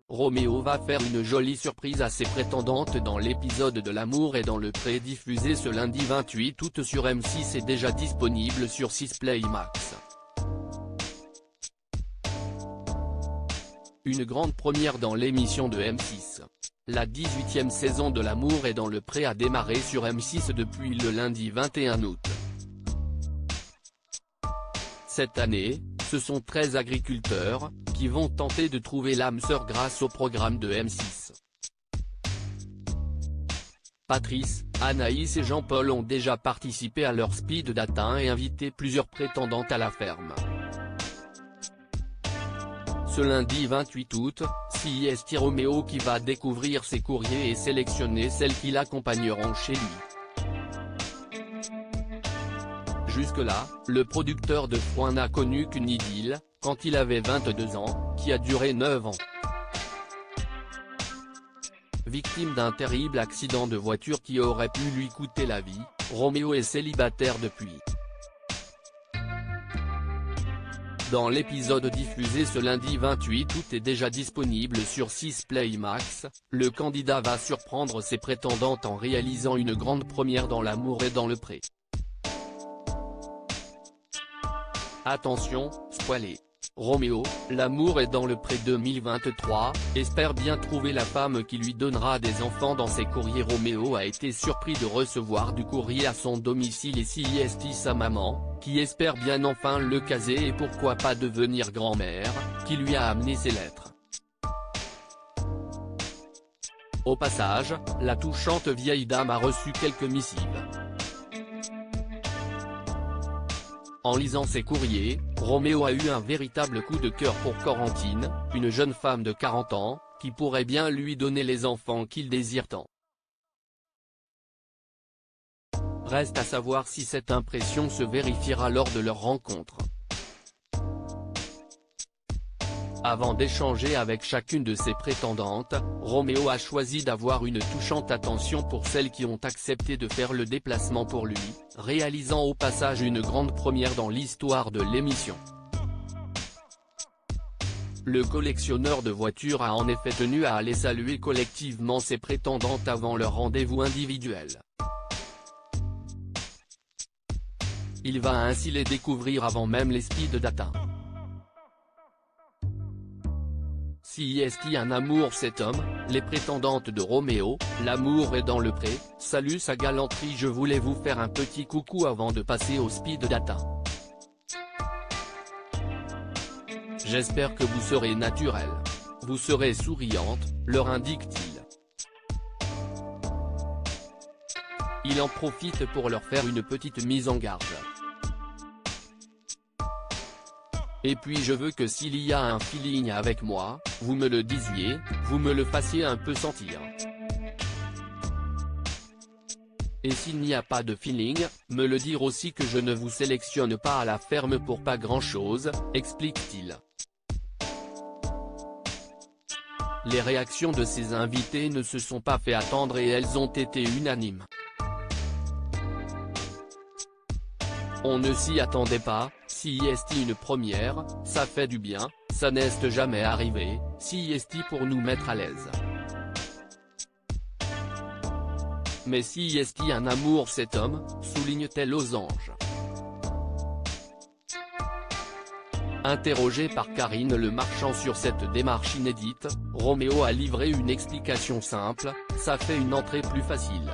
Roméo va faire une jolie surprise à ses prétendantes dans l'épisode de L'amour est dans le pré diffusé ce lundi 28 août sur M6 et déjà disponible sur 6play Max. Une grande première dans l'émission de M6. La 18e saison de L'amour est dans le pré a démarré sur M6 depuis le lundi 21 août. Cette année, ce sont 13 agriculteurs, qui vont tenter de trouver l'âme sœur grâce au programme de M6. Patrice, Anaïs et Jean-Paul ont déjà participé à leur speed dating et invité plusieurs prétendantes à la ferme. Ce lundi 28 août, c'est Roméo qui va découvrir ses courriers et sélectionner celles qui l'accompagneront chez lui. Jusque-là, le producteur de foin n'a connu qu'une idylle, quand il avait 22 ans, qui a duré 9 ans. Victime d'un terrible accident de voiture qui aurait pu lui coûter la vie, Roméo est célibataire depuis. Dans l'épisode diffusé ce lundi 28 août et déjà disponible sur 6play Max, le candidat va surprendre ses prétendantes en réalisant une grande première dans L'amour est dans le pré. Attention, spoilé. Roméo, L'amour est dans le pré 2023, espère bien trouver la femme qui lui donnera des enfants dans ses courriers. Roméo a été surpris de recevoir du courrier à son domicile et c'est sa maman, qui espère bien enfin le caser et pourquoi pas devenir grand-mère, qui lui a amené ses lettres. Au passage, la touchante vieille dame a reçu quelques missives. En lisant ses courriers, Roméo a eu un véritable coup de cœur pour Corentine, une jeune femme de 40 ans, qui pourrait bien lui donner les enfants qu'il désire tant. Reste à savoir si cette impression se vérifiera lors de leur rencontre. Avant d'échanger avec chacune de ses prétendantes, Roméo a choisi d'avoir une touchante attention pour celles qui ont accepté de faire le déplacement pour lui, réalisant au passage une grande première dans l'histoire de l'émission. Le collectionneur de voitures a en effet tenu à aller saluer collectivement ses prétendantes avant leur rendez-vous individuel. Il va ainsi les découvrir avant même les speed dating. C'est un amour cet homme, les prétendantes de Roméo, L'amour est dans le pré, salut sa galanterie. Je voulais vous faire un petit coucou avant de passer au speed dating. J'espère que vous serez naturelle. Vous serez souriante, leur indique-t-il. Il en profite pour leur faire une petite mise en garde. Et puis je veux que s'il y a un feeling avec moi, vous me le disiez, vous me le fassiez un peu sentir. Et s'il n'y a pas de feeling, me le dire aussi que je ne vous sélectionne pas à la ferme pour pas grand-chose, explique-t-il. Les réactions de ses invités ne se sont pas fait attendre et elles ont été unanimes. On ne s'y attendait pas, c'est une première, ça fait du bien, ça n'est jamais arrivé, c'est pour nous mettre à l'aise. Mais c'est un amour cet homme, souligne-t-elle aux anges. Interrogé par Karine Le Marchand sur cette démarche inédite, Roméo a livré une explication simple, ça fait une entrée plus facile.